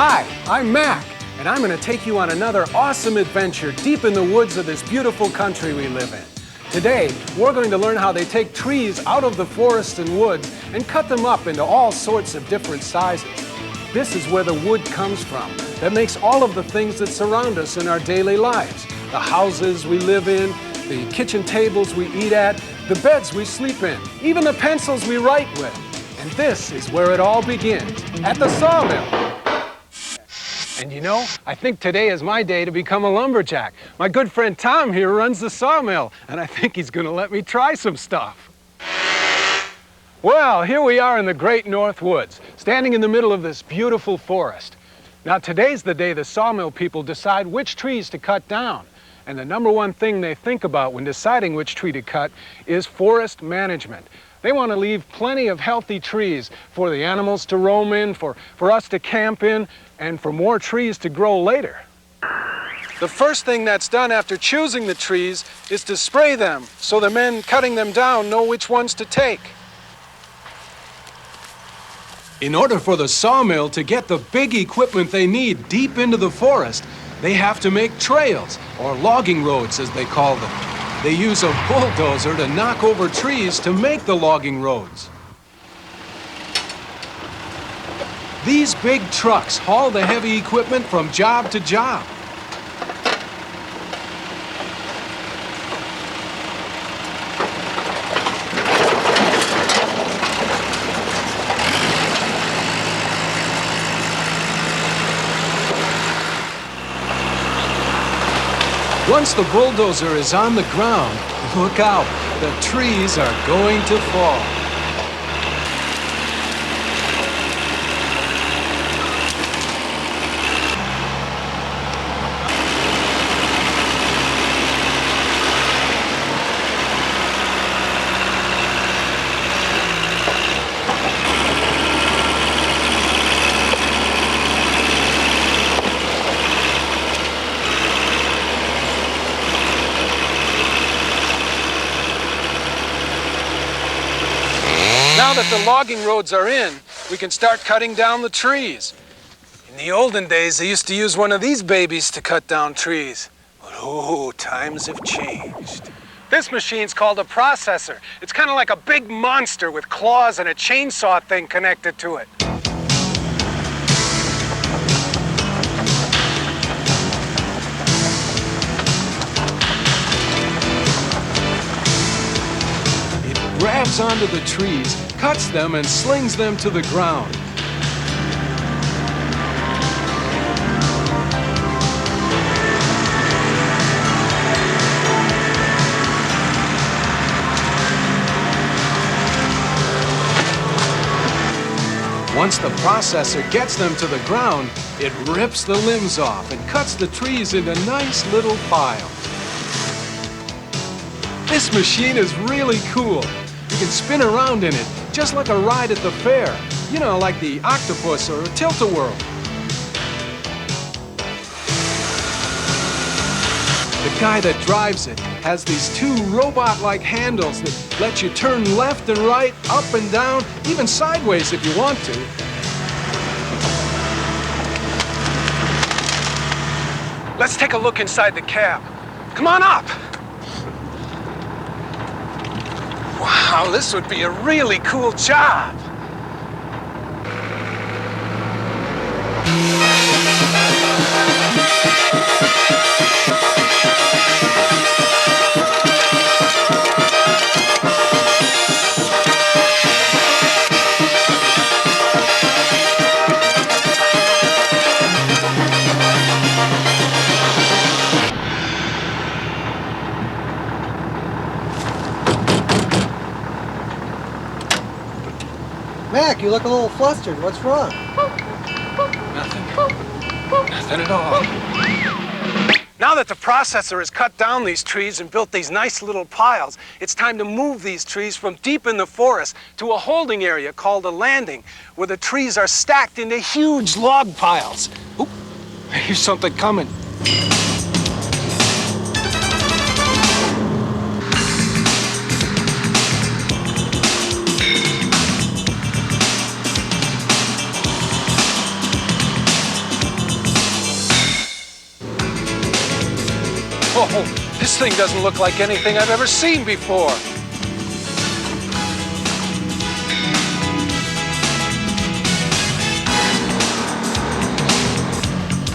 Hi, I'm Mac, and I'm going to take you on another awesome adventure deep in the woods of this beautiful country we live in. Today, we're going to learn how they take trees out of the forest and woods and cut them up into all sorts of different sizes. This is where the wood comes from that makes all of the things that surround us in our daily lives. The houses we live in, the kitchen tables we eat at, the beds we sleep in, even the pencils we write with. And this is where it all begins, at the sawmill. And you know, I think today is my day to become a lumberjack. My good friend Tom here runs the sawmill, and I think he's going to let me try some stuff. Well, here we are in the great North Woods, standing in the middle of this beautiful forest. Now, today's the day the sawmill people decide which trees to cut down. And the number one thing they think about when deciding which tree to cut is forest management. They want to leave plenty of healthy trees for the animals to roam in, for us to camp in, and for more trees to grow later. The first thing that's done after choosing the trees is to spray them so the men cutting them down know which ones to take. In order for the sawmill to get the big equipment they need deep into the forest, they have to make trails, or logging roads as they call them. They use a bulldozer to knock over trees to make the logging roads. These big trucks haul the heavy equipment from job to job. Once the bulldozer is on the ground, look out, the trees are going to fall. Now that the logging roads are in, we can start cutting down the trees. In the olden days, they used to use one of these babies to cut down trees. But oh, times have changed. This machine's called a processor. It's kind of like a big monster with claws and a chainsaw thing connected to it. Grabs onto the trees, cuts them, and slings them to the ground. Once the processor gets them to the ground, it rips the limbs off and cuts the trees into nice little piles. This machine is really cool. You can spin around in it, just like a ride at the fair. You know, like the octopus or a tilt-a-whirl. The guy that drives it has these two robot-like handles that let you turn left and right, up and down, even sideways if you want to. Let's take a look inside the cab. Come on up. Wow, this would be a really cool job. Mac, you look a little flustered. What's wrong? Nothing. Nothing at all. Now that the processor has cut down these trees and built these nice little piles, it's time to move these trees from deep in the forest to a holding area called a landing, where the trees are stacked into huge log piles. Oop, I hear something coming. thing doesn't look like anything I've ever seen before.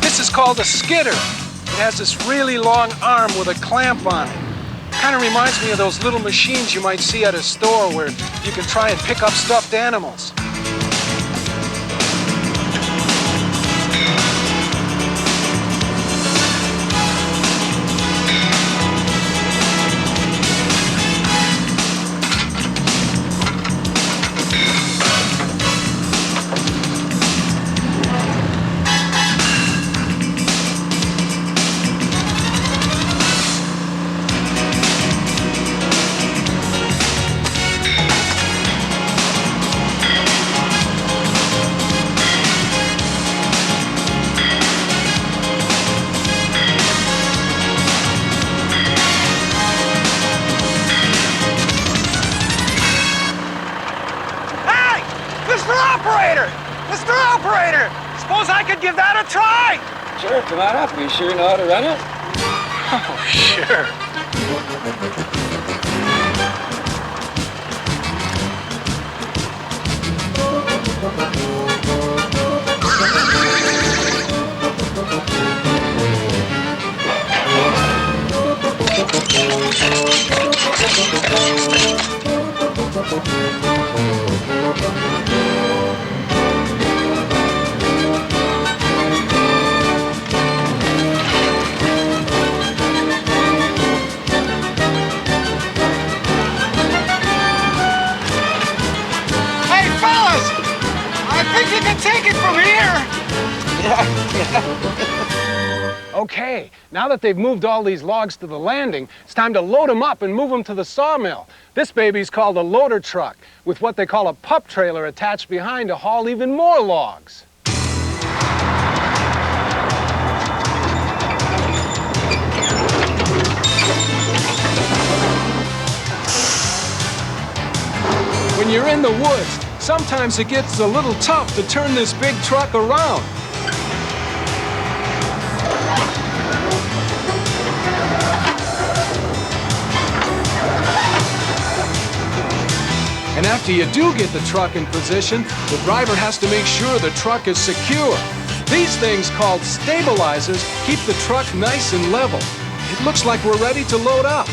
This is called a skidder. It has this really long arm with a clamp on it. Kind of reminds me of those little machines you might see at a store where you can try and pick up stuffed animals. Mr. Operator! Suppose I could give that a try? Sure, come on up. You sure you know how to run it? Oh, sure. You can take it from here! Okay, now that they've moved all these logs to the landing, it's time to load them up and move them to the sawmill. This baby's called a loader truck, with what they call a pup trailer attached behind to haul even more logs. When you're in the woods, sometimes it gets a little tough to turn this big truck around. And after you do get the truck in position, the driver has to make sure the truck is secure. These things, called stabilizers, keep the truck nice and level. It looks like we're ready to load up.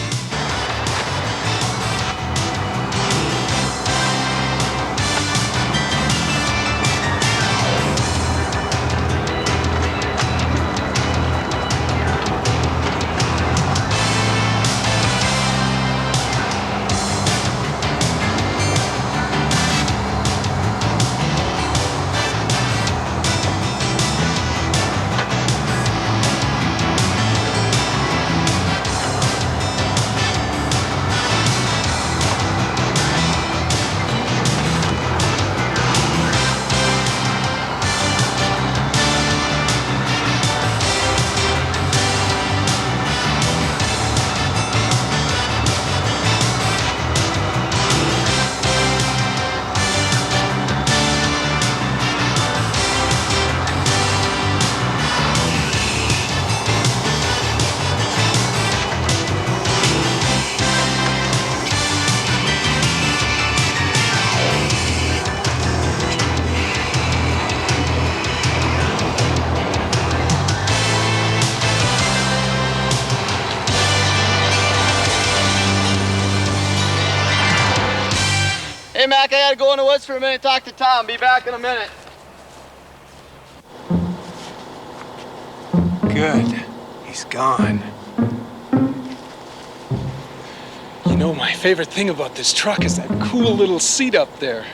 Hey, Mac, I gotta go in the woods for a minute, talk to Tom. Be back in a minute. Good. He's gone. You know, my favorite thing about this truck is that cool little seat up there.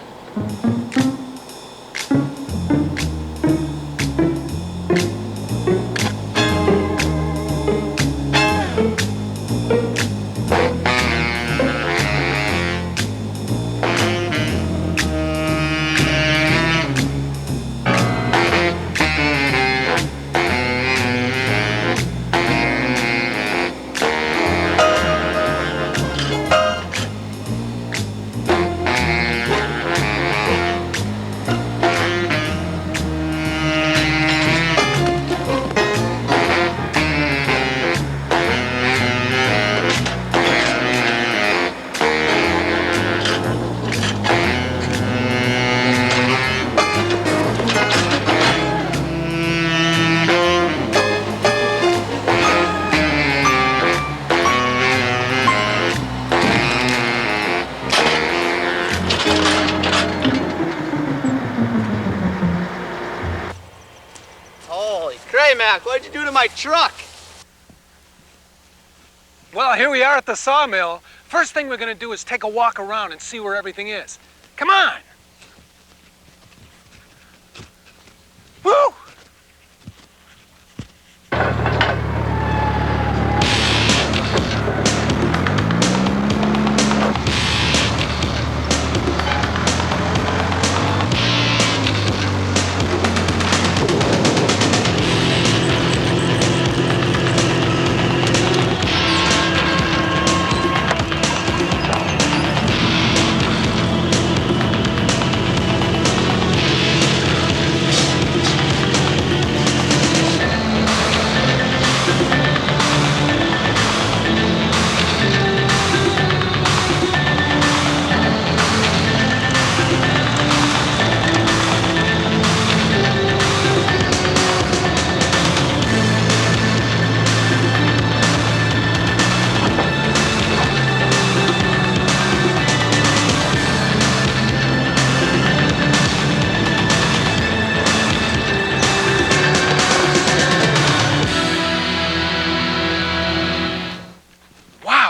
Mac, what'd you do to my truck? Well, here we are at the sawmill. First thing we're going to do is take a walk around and see where everything is. Come on! Woo!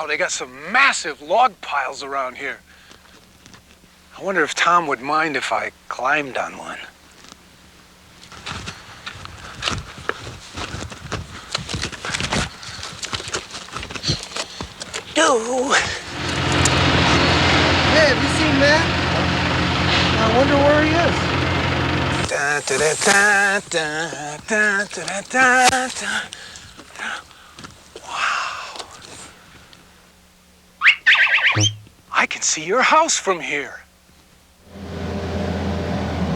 They got some massive log piles around here. I wonder if Tom would mind if I climbed on one. Hey, have you seen Matt? I wonder where he is. Da, da, da, da, da, da, da, da. I can see your house from here.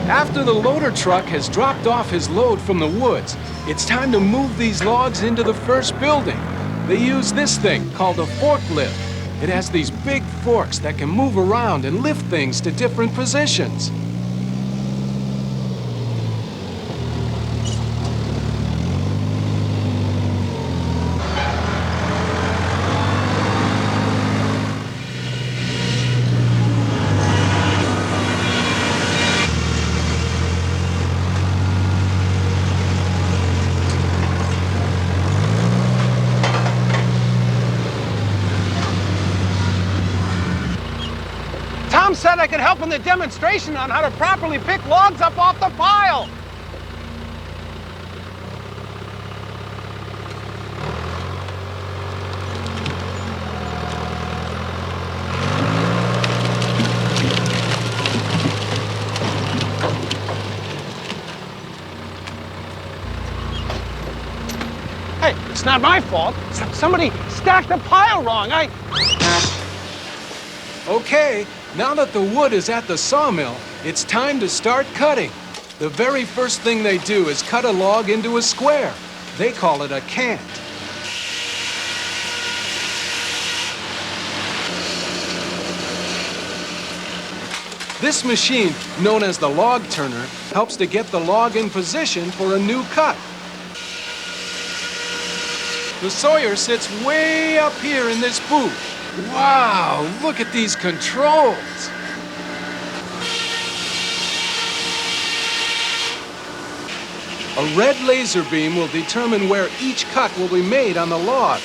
After the loader truck has dropped off his load from the woods, it's time to move these logs into the first building. They use this thing called a forklift. It has these big forks that can move around and lift things to different positions. Tom said I could help in the demonstration on how to properly pick logs up off the pile. Hey, it's not my fault. Somebody stacked the pile wrong. Okay, now that the wood is at the sawmill, it's time to start cutting. The very first thing they do is cut a log into a square. They call it a cant. This machine, known as the log turner, helps to get the log in position for a new cut. The sawyer sits way up here in this booth. Wow, look at these controls! A red laser beam will determine where each cut will be made on the log.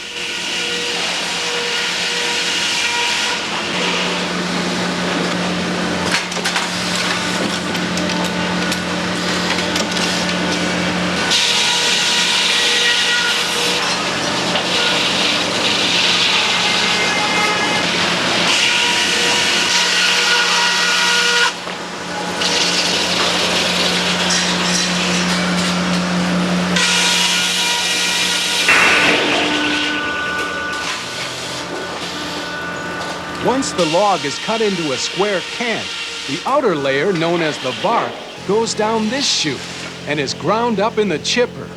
Once the log is cut into a square cant, the outer layer, known as the bark, goes down this chute and is ground up in the chipper.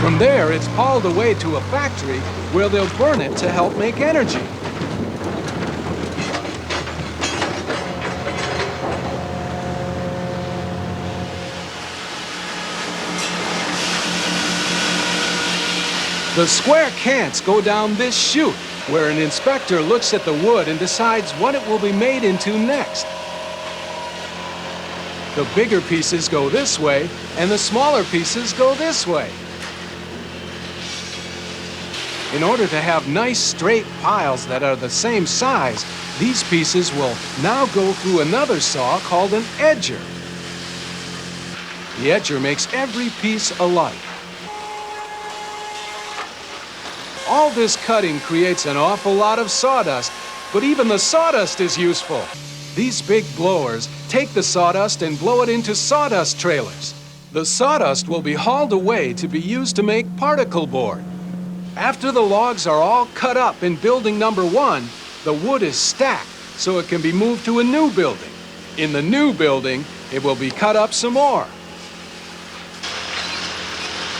From there, it's hauled away to a factory where they'll burn it to help make energy. The square cants go down this chute, where an inspector looks at the wood and decides what it will be made into next. The bigger pieces go this way, and the smaller pieces go this way. In order to have nice straight piles that are the same size, these pieces will now go through another saw called an edger. The edger makes every piece alike. All this cutting creates an awful lot of sawdust, but even the sawdust is useful. These big blowers take the sawdust and blow it into sawdust trailers. The sawdust will be hauled away to be used to make particle board. After the logs are all cut up in building number 1, the wood is stacked so it can be moved to a new building. In the new building, it will be cut up some more.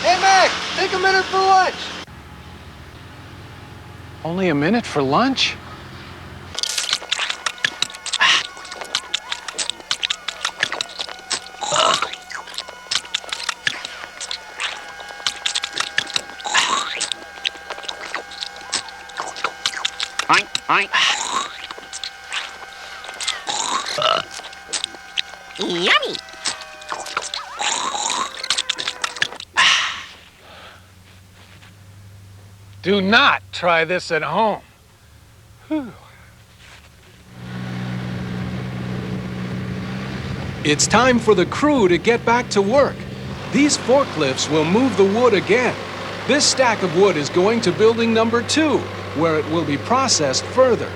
Hey, Mac, take a minute for lunch. Only a minute for lunch? Yummy! Do not try this at home. Whew. It's time for the crew to get back to work. These forklifts will move the wood again. This stack of wood is going to building number 2, where it will be processed further.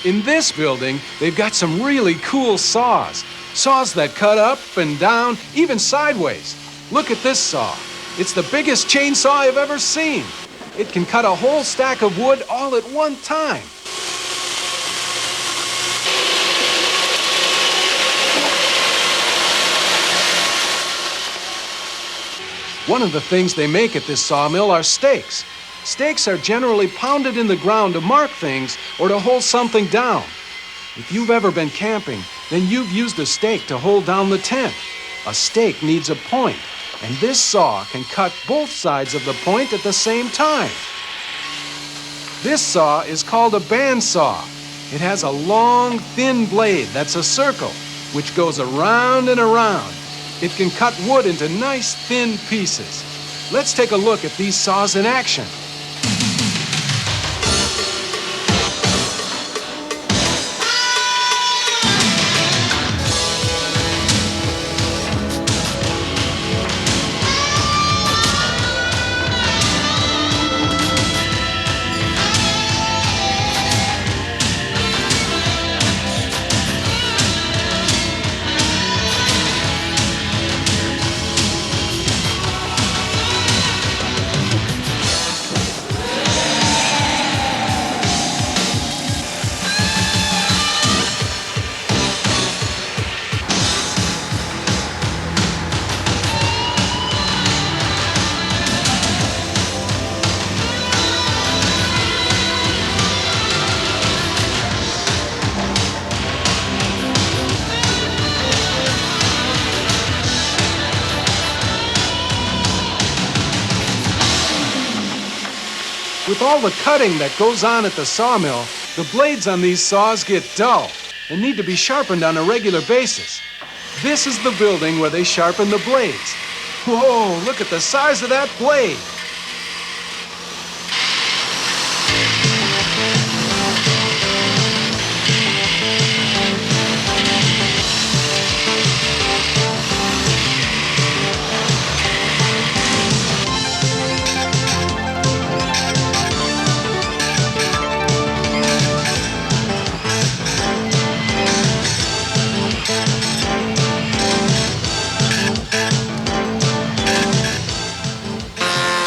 In this building, they've got some really cool saws. Saws that cut up and down, even sideways. Look at this saw. It's the biggest chainsaw I've ever seen. It can cut a whole stack of wood all at one time. One of the things they make at this sawmill are stakes. Stakes are generally pounded in the ground to mark things or to hold something down. If you've ever been camping, then you've used a stake to hold down the tent. A stake needs a point, and this saw can cut both sides of the point at the same time. This saw is called a bandsaw. It has a long, thin blade that's a circle, which goes around and around. It can cut wood into nice, thin pieces. Let's take a look at these saws in action. With all the cutting that goes on at the sawmill, the blades on these saws get dull and need to be sharpened on a regular basis. This is the building where they sharpen the blades. Whoa, look at the size of that blade!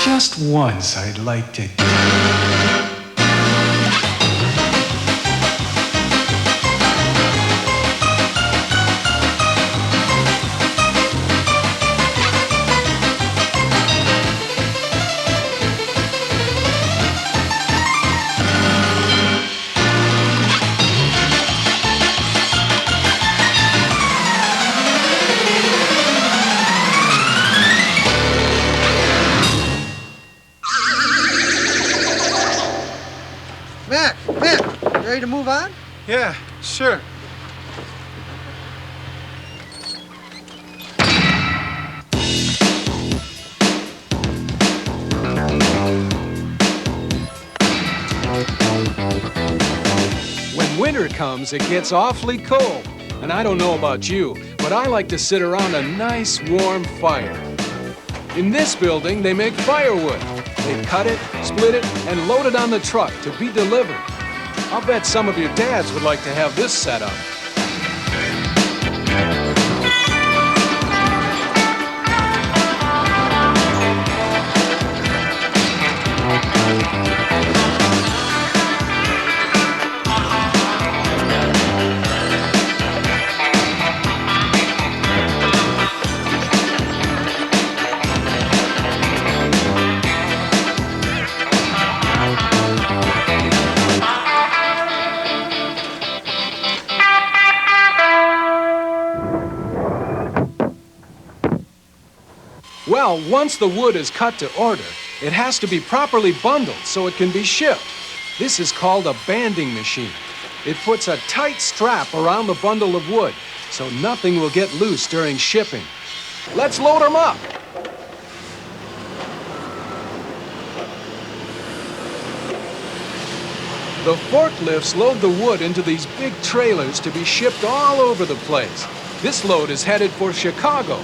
Just once I'd like to... ready to move on? Yeah, sure. When winter comes, it gets awfully cold. And I don't know about you, but I like to sit around a nice warm fire. In this building, they make firewood. They cut it, split it, and load it on the truck to be delivered. I'll bet some of your dads would like to have this set up. Well, once the wood is cut to order, it has to be properly bundled so it can be shipped. This is called a banding machine. It puts a tight strap around the bundle of wood so nothing will get loose during shipping. Let's load them up. The forklifts load the wood into these big trailers to be shipped all over the place. This load is headed for Chicago.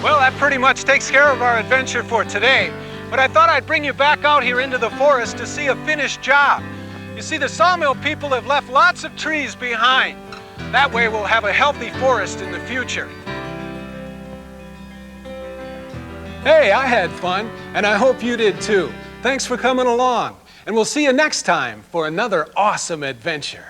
Well, that pretty much takes care of our adventure for today. But I thought I'd bring you back out here into the forest to see a finished job. You see, the sawmill people have left lots of trees behind. That way we'll have a healthy forest in the future. Hey, I had fun, and I hope you did too. Thanks for coming along, and we'll see you next time for another awesome adventure.